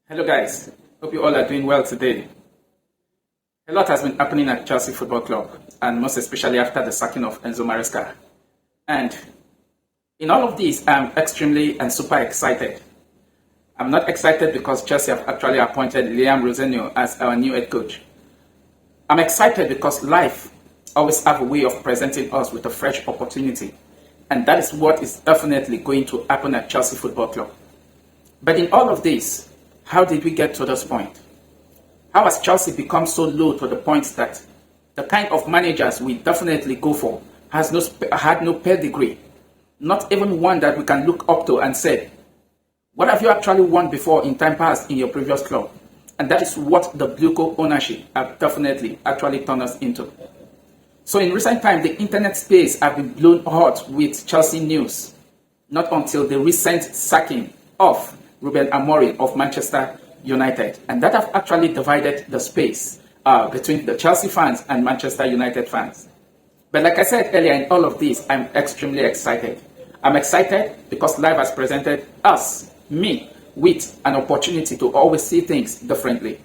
Hello guys, hope you all are doing well today. A lot has been happening at Chelsea Football Club, and most especially after the sacking of Enzo Maresca. And in all of this, I'm extremely and super excited. I'm not excited because Chelsea have actually appointed Rosenior as our new head coach. I'm excited because life always have a way of presenting us with a fresh opportunity, and that is what is definitely going to happen at Chelsea Football Club. But in all of this, how did we get to this point? How has Chelsea become so low to the point that the kind of managers we definitely go for had no pedigree, not even one that we can look up to and say, what have you actually won before in time past in your previous club? And that is what the Bluco ownership have definitely actually turned us into. So in recent time, the internet space have been blown hot with Chelsea news, not until the recent sacking of Ruben Amorim of Manchester United, and that have actually divided the space between the Chelsea fans and Manchester United fans. But like I said earlier, in all of this, I'm extremely excited. I'm excited because life has presented me, with an opportunity to always see things differently.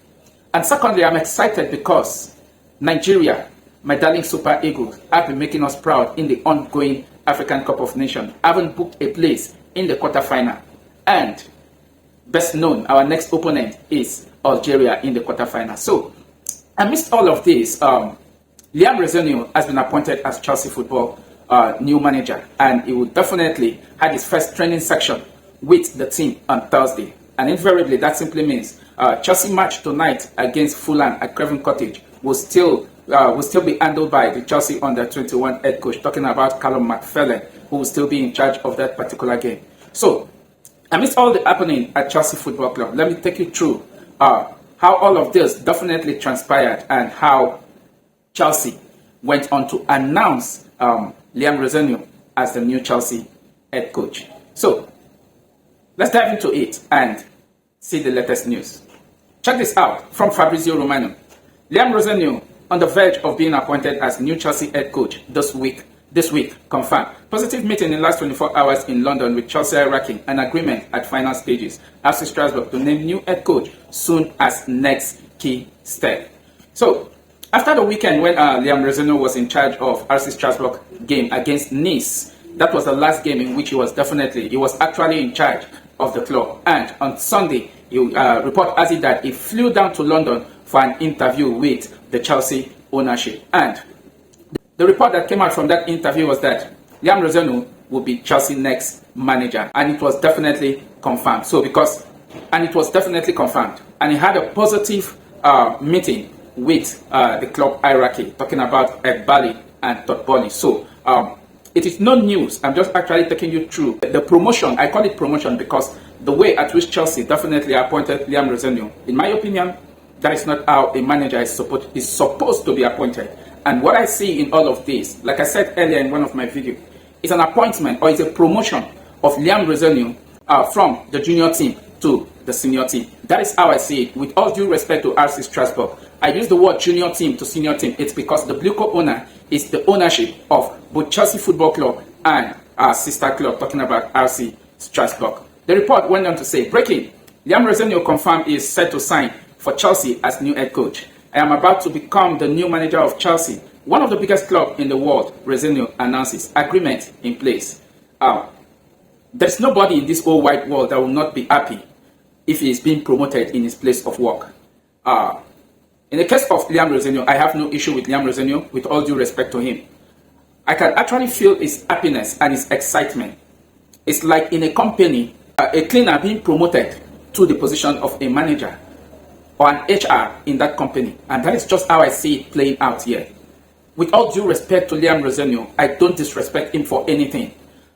And secondly, I'm excited because Nigeria, my darling Super Eagles, have been making us proud in the ongoing African Cup of Nations, having booked a place in the quarterfinal. And best known, our next opponent is Algeria in the quarterfinal. So, amidst all of this, Rosenior has been appointed as Chelsea Football new manager, and he will definitely have his first training section with the team on Thursday. And invariably, that simply means Chelsea match tonight against Fulham at Craven Cottage will still be handled by the Chelsea under-21 head coach, talking about Callum McFarlane, who will still be in charge of that particular game. So, amidst all the happening at Chelsea Football Club, let me take you through how all of this definitely transpired and how Chelsea went on to announce Rosenior as the new Chelsea head coach. So, let's dive into it and see the latest news. Check this out from Fabrizio Romano. Rosenior on the verge of being appointed as new Chelsea head coach this week, confirmed. Positive meeting in the last 24 hours in London with Chelsea wrecking an agreement at final stages. FC Strasborg to name new head coach soon as next key step. So, after the weekend when Rosenior was in charge of FC Strasborg game against Nice, that was the last game in which he was actually in charge of the club. And on Sunday, report has it that he flew down to London for an interview with the Chelsea ownership. And the report that came out from that interview was that Rosenior will be Chelsea's next manager, and it was definitely confirmed. It was definitely confirmed, and he had a positive meeting with the club hierarchy, talking about Egbali and Todd Boehly. So it is no news. I'm just actually taking you through the promotion. I call it promotion because the way at which Chelsea definitely appointed Rosenior, in my opinion, that is not how a manager is supposed to be appointed. And what I see in all of this, like I said earlier in one of my videos, is an appointment or is a promotion of Rosenior from the junior team to the senior team. That is how I see it. With all due respect to RC Strasbourg, I use the word junior team to senior team. It's because the Bluco owner is the ownership of both Chelsea Football Club and our sister club, talking about RC Strasbourg. The report went on to say, breaking, Rosenior confirmed he is set to sign for Chelsea as new head coach. I am about to become the new manager of Chelsea, one of the biggest clubs in the world, Rosenior announces. Agreement in place. There's nobody in this whole wide world that will not be happy if he is being promoted in his place of work. In the case of Rosenior, I have no issue with Rosenior, with all due respect to him. I can actually feel his happiness and his excitement. It's like in a company, a cleaner being promoted to the position of a manager or an HR in that company. And that is just how I see it playing out here. With all due respect to Rosenior, I don't disrespect him for anything.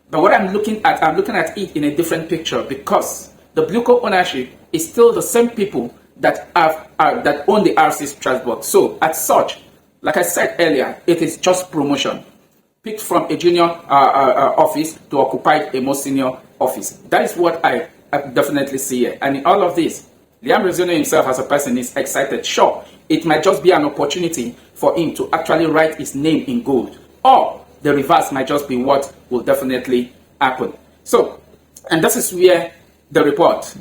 But what I'm looking at it in a different picture, because the Bluco ownership is still the same people that own the RC Strasbourg. So, as such, like I said earlier, it is just promotion. Picked from a junior office to occupy a more senior office. That is what I definitely see here. And in all of this, Rosenior himself as a person is excited. Sure, it might just be an opportunity for him to actually write his name in gold. Or the reverse might just be what will definitely happen. So, and this is where the report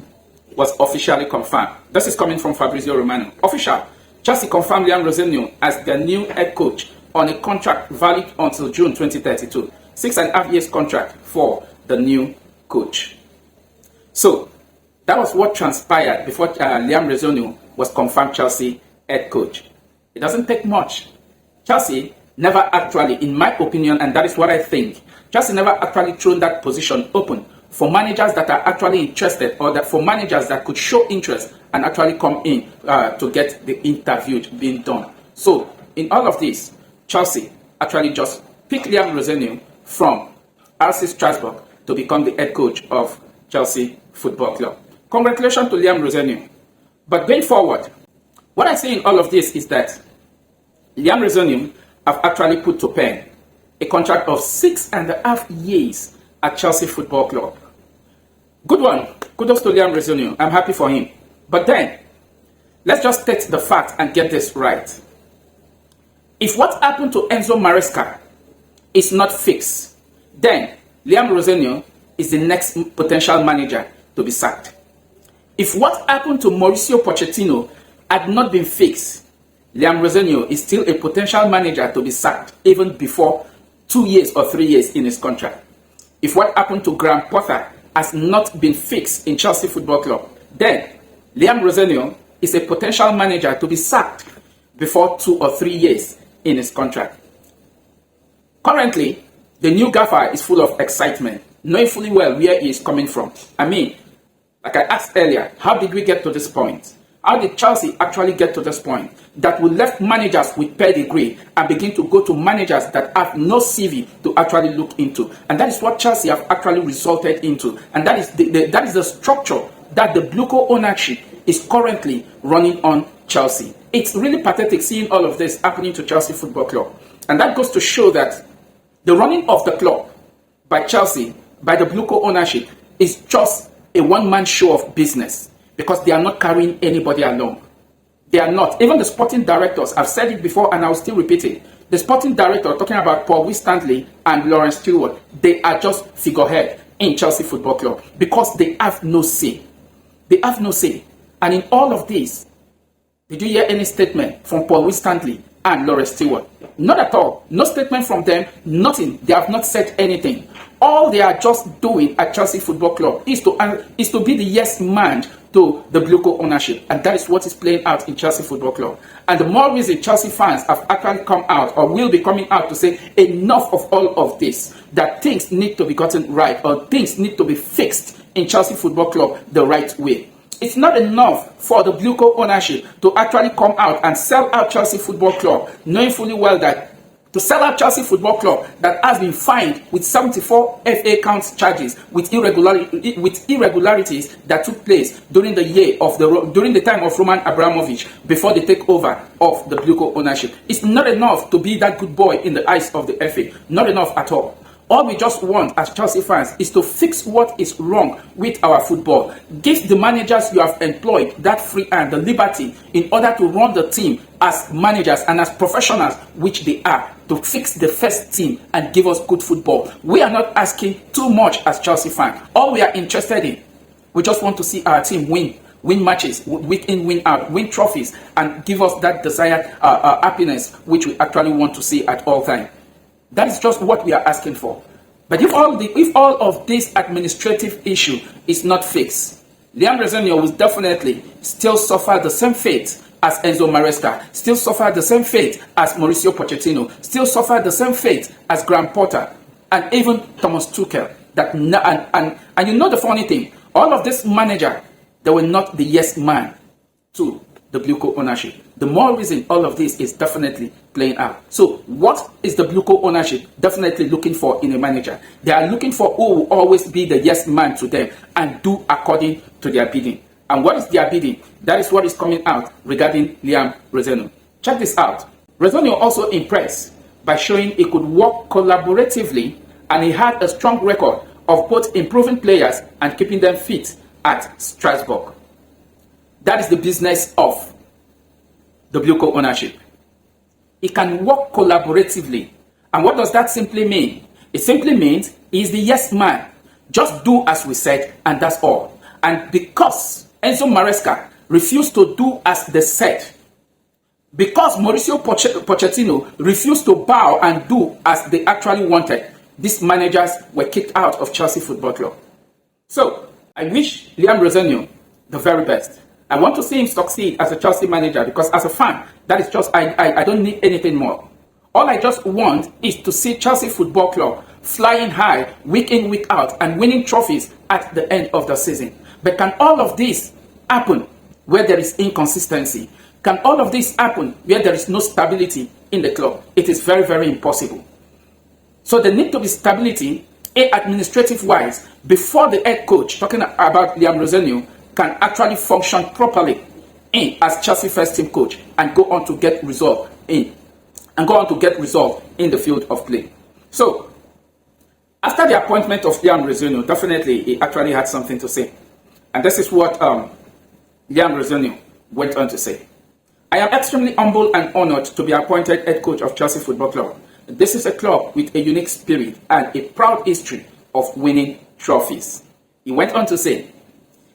was officially confirmed. This is coming from Fabrizio Romano. Official. Chelsea confirmed Liam Rosenior as their new head coach on a contract valid until June 2032. 6.5 years contract for the new coach. So, that was what transpired before Liam Rosenior was confirmed Chelsea head coach. It doesn't take much. Chelsea never actually, in my opinion, and that is what I think, Chelsea never actually thrown that position open for managers that are actually interested, or that for managers that could show interest and actually come in to get the interview being done. So, in all of this, Chelsea actually just picked Liam Rosenior from RC Strasborg to become the head coach of Chelsea Football Club. Congratulations to Liam Rosenior. But going forward, what I see in all of this is that Liam Rosenior have actually put to pen a contract of 6.5 years at Chelsea Football Club. Good one. Kudos to Liam Rosenior. I'm happy for him. But then, let's just state the fact and get this right. If what happened to Enzo Maresca is not fixed, then Liam Rosenior is the next potential manager to be sacked. If what happened to Mauricio Pochettino had not been fixed, Liam Rosenior is still a potential manager to be sacked even before 2 years or 3 years in his contract. If what happened to Graham Potter has not been fixed in Chelsea Football Club, then Liam Rosenior is a potential manager to be sacked before 2 or 3 years in his contract. Currently, the new gaffer is full of excitement, knowing fully well where he is coming from. I mean, like I asked earlier, how did we get to this point? How did Chelsea actually get to this point that we left managers with pedigree and begin to go to managers that have no CV to actually look into? And that is what Chelsea have actually resulted into. And that is the structure that the Bluco ownership is currently running on Chelsea. It's really pathetic seeing all of this happening to Chelsea Football Club. And that goes to show that the running of the club by Chelsea, by the Bluco ownership, is just a one-man show of business, because they are not carrying anybody along. They are not. Even the sporting directors, I've said it before and I'll still repeat it. The sporting director, talking about Paul Winstanley and Lawrence Stewart, they are just figurehead in Chelsea Football Club because they have no say. They have no say. And in all of this, did you hear any statement from Paul Winstanley and Lawrence Stewart? Not at all. No statement from them, nothing. They have not said anything. All they are just doing at Chelsea Football Club is to be the yes man to the Bluco ownership. And that is what is playing out in Chelsea Football Club. And the more reason Chelsea fans have actually come out or will be coming out to say enough of all of this, that things need to be gotten right or things need to be fixed in Chelsea Football Club the right way. It's not enough for the Bluco ownership to actually come out and sell out Chelsea Football Club, knowing fully well that to sell out Chelsea Football Club that has been fined with 74 FA counts charges with irregularities that took place during the time of Roman Abramovich before the takeover of the Bluco ownership. It's not enough to be that good boy in the eyes of the FA. Not enough at all. All we just want as Chelsea fans is to fix what is wrong with our football. Give the managers you have employed that free and the liberty in order to run the team as managers and as professionals, which they are, to fix the first team and give us good football. We are not asking too much as Chelsea fans. All we are interested in, we just want to see our team win matches, week in, win out, win trophies, and give us that desired happiness which we actually want to see at all times. That is just what we are asking for. But if all of this administrative issue is not fixed, Liam Rosenior will definitely still suffer the same fate as Enzo Maresca, still suffer the same fate as Mauricio Pochettino, still suffer the same fate as Graham Potter, and even Thomas Tuchel. And you know the funny thing, all of this manager, they were not the yes man to the Bluco ownership. The more reason all of this is definitely playing out. So what is the Bluco ownership definitely looking for in a manager? They are looking for who will always be the yes man to them and do according to their bidding. And what is their bidding? That is what is coming out regarding Liam Rosenior. Check this out. Rosenior also impressed by showing he could work collaboratively, and he had a strong record of both improving players and keeping them fit at Strasbourg. That is the business of the Bluco ownership. He can work collaboratively. And what does that simply mean? It simply means he's the yes man. Just do as we said, and that's all. And because Enzo Maresca refused to do as they said. Because Mauricio Pochettino refused to bow and do as they actually wanted, these managers were kicked out of Chelsea Football Club. So, I wish Liam Rosenior the very best. I want to see him succeed as a Chelsea manager because as a fan, that is just, I don't need anything more. All I just want is to see Chelsea Football Club flying high, week in, week out, and winning trophies at the end of the season. But can all of this happen where there is inconsistency? Can all of this happen where there is no stability in the club? It is very, very impossible. So there needs to be stability, administrative-wise, before the head coach, talking about Liam Rosenior, can actually function properly as Chelsea first team coach and go on to get result in the field of play. So after the appointment of Liam Rosenior, definitely he actually had something to say. And this is what Liam Rosenior went on to say. I am extremely humble and honored to be appointed head coach of Chelsea Football Club. This is a club with a unique spirit and a proud history of winning trophies. He went on to say,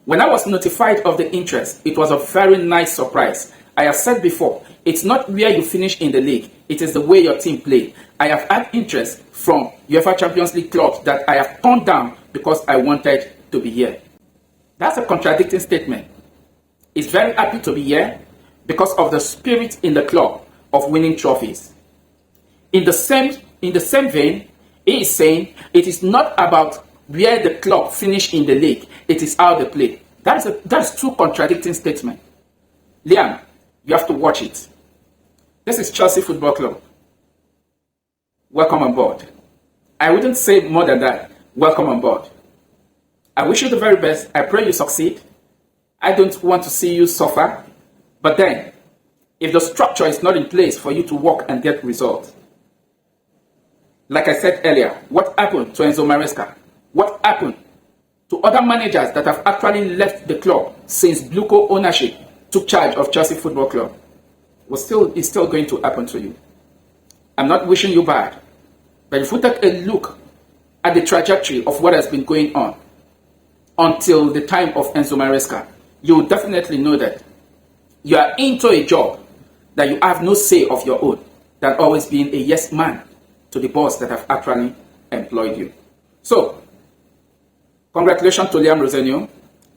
when I was notified of the interest, it was a very nice surprise. I have said before, it's not where you finish in the league, it is the way your team play. I have had interest from UEFA Champions League clubs that I have turned down because I wanted to be here. That's a contradicting statement. He's very happy to be here because of the spirit in the club of winning trophies. In the same vein, he is saying it is not about where the club finish in the league, it is how they play. That's two contradicting statements. Liam, you have to watch it. This is Chelsea Football Club. Welcome on board. I wouldn't say more than that. Welcome on board. I wish you the very best. I pray you succeed. I don't want to see you suffer. But then, if the structure is not in place for you to work and get results, like I said earlier, what happened to Enzo Maresca? What happened to other managers that have actually left the club since Bluco ownership took charge of Chelsea Football Club? It's still going to happen to you. I'm not wishing you bad, but if you take a look at the trajectory of what has been going on until the time of Enzo Maresca, you will definitely know that you are into a job that you have no say of your own than always being a yes man to the boss that have actually employed you. So, congratulations to Liam Rosenior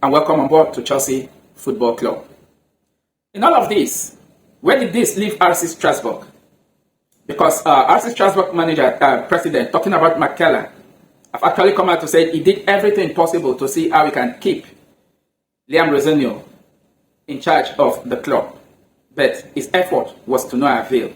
and welcome on board to Chelsea Football Club. In all of this, where did this leave RC Strasborg? Because RC Strasborg manager, president, talking about McKellar, have actually come out to say he did everything possible to see how he can keep Liam Rosenior in charge of the club, but his effort was to no avail.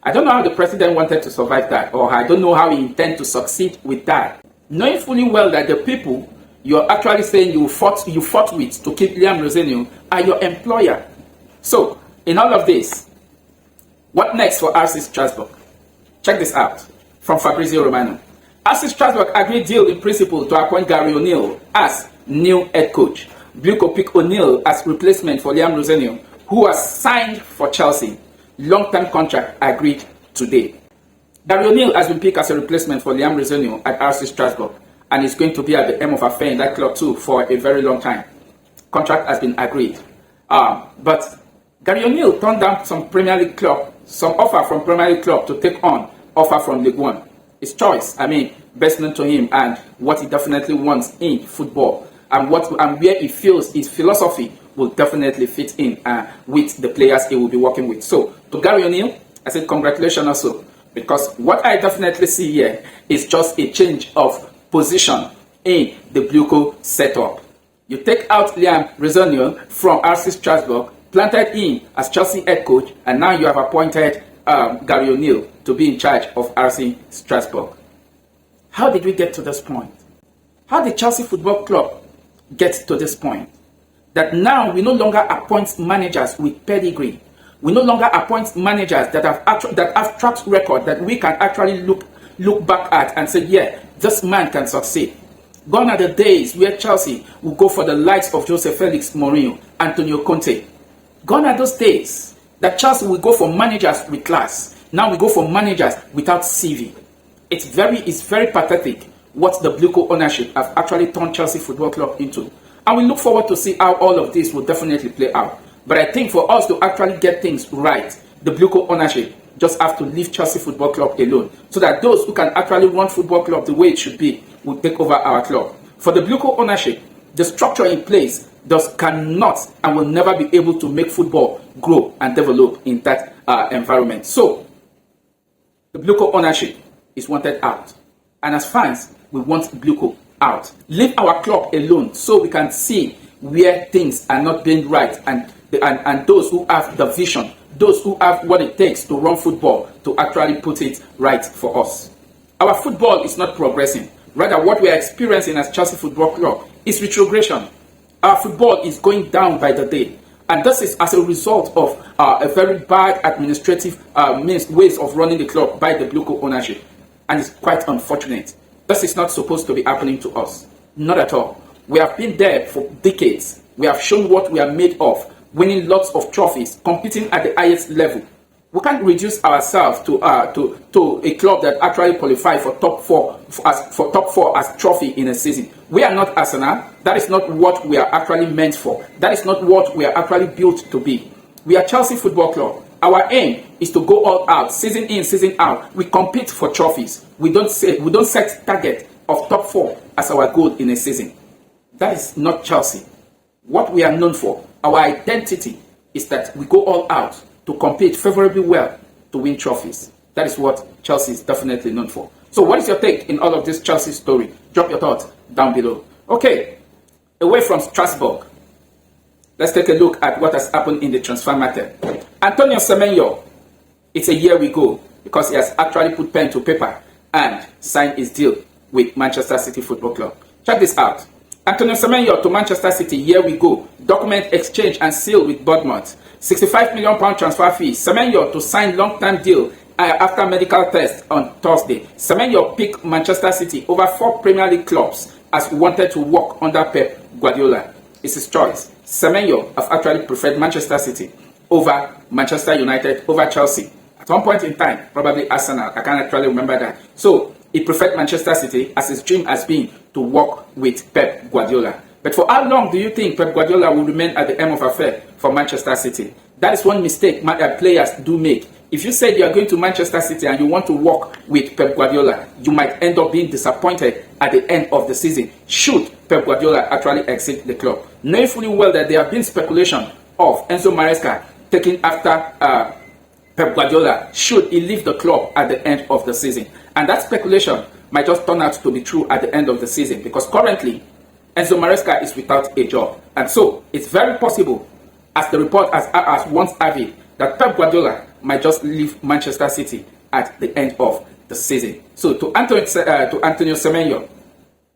I don't know how the president wanted to survive that, or I don't know how he intends to succeed with that, knowing fully well that the people you're actually saying you fought with to keep Liam Rosenior are your employer. So, in all of this, what next for RC Strasbourg? Check this out from Fabrizio Romano. RC Strasbourg agreed deal in principle to appoint Gary O'Neill as new head coach. Bluco picked O'Neill as replacement for Liam Rosenior, who was signed for Chelsea. Long-term contract agreed today. Gary O'Neill has been picked as a replacement for Liam Rosenior at RC Strasbourg, and is going to be at the end of affair in that club too for a very long time. Contract has been agreed. But Gary O'Neill turned down some offer from Premier League club to take on offer from League One. His choice, best known to him and what he definitely wants in football, and where he feels his philosophy will definitely fit in with the players he will be working with. So, to Gary O'Neill, I said congratulations also, because what I definitely see here is just a change of position in the Bluco setup. You take out Liam Rosenior from RC Strasbourg, planted him as Chelsea head coach, and now you have appointed Gary O'Neill to be in charge of RC Strasbourg. How did we get to this point? How did Chelsea Football Club get to this point? That now we no longer appoint managers with pedigree. We no longer appoint managers that have track record that we can actually look back at and say, yeah, this man can succeed. Gone are the days where Chelsea will go for the likes of Jose Felix Mourinho, Antonio Conte. Gone are those days that Chelsea will go for managers with class. Now we go for managers without CV. It's very pathetic what the Bluco ownership have actually turned Chelsea Football Club into. And we look forward to see how all of this will definitely play out. But I think for us to actually get things right, the Blue Coat ownership just have to leave Chelsea Football Club alone, so that those who can actually run football club the way it should be will take over our club. For the Blue Coat ownership, the structure in place cannot and will never be able to make football grow and develop in that environment. So the Blue Coat ownership is wanted out, and as fans, we want Blue Coat out. Leave our club alone so we can see where things are not being right, and those who have the vision, those who have what it takes to run football, to actually put it right for us. Our football is not progressing. Rather, what we are experiencing as Chelsea Football Club is retrogression. Our football is going down by the day. And this is as a result of a very bad administrative ways of running the club by the Blue Coat ownership. And it's quite unfortunate. This is not supposed to be happening to us. Not at all. We have been there for decades. We have shown what we are made of, winning lots of trophies, competing at the highest level. We can't reduce ourselves to a club that actually qualifies for top four as trophy in a season. We are not Arsenal. That is not what we are actually meant for. That is not what we are actually built to be. We are Chelsea Football Club. Our aim is to go all out, season in, season out. We compete for trophies. We don't set target of top four as our goal in a season. That is not Chelsea. What we are known for, our identity, is that we go all out to compete favorably well to win trophies. That is what Chelsea is definitely known for. So what is your take in all of this Chelsea story? Drop your thoughts down below. Okay, away from Strasborg, let's take a look at what has happened in the transfer market. Antonio Semenyo, it's a year we go because he has actually put pen to paper and signed his deal with Manchester City Football Club. Check this out. Antonio Semenyo to Manchester City, here we go. Document exchange and seal with Bournemouth. £65 million transfer fee. Semenyo to sign long-term deal after medical test on Thursday. Semenyo picked Manchester City over 4 Premier League clubs as he wanted to work under Pep Guardiola. It's his choice. Semenyo have actually preferred Manchester City over Manchester United, over Chelsea. At one point in time, probably Arsenal. I can't actually remember that. So he preferred Manchester City, as his dream has been to work with Pep Guardiola. But for how long do you think Pep Guardiola will remain at the helm of affairs for Manchester City? That is one mistake players do make. If you said you are going to Manchester City and you want to work with Pep Guardiola, you might end up being disappointed at the end of the season, should Pep Guardiola actually exit the club. Knowing fully well that there have been speculation of Enzo Maresca taking after Pep Guardiola should he leave the club at the end of the season. And that speculation might just turn out to be true at the end of the season, because currently Enzo Maresca is without a job. And so it's very possible, as the report has once have it, that Pep Guardiola might just leave Manchester City at the end of the season. So to Antonio Semenyo,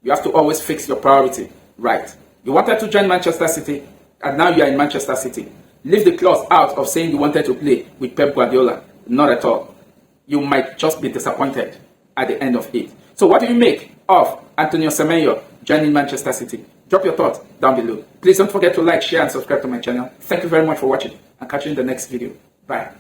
you have to always fix your priority right. You wanted to join Manchester City, and now you are in Manchester City. Leave the clause out of saying you wanted to play with Pep Guardiola. Not at all. You might just be disappointed at the end of it. So what do you make of Antonio Semenyo joining Manchester City? Drop your thoughts down below. Please don't forget to like, share, and subscribe to my channel. Thank you very much for watching, and catch you in the next video. Bye.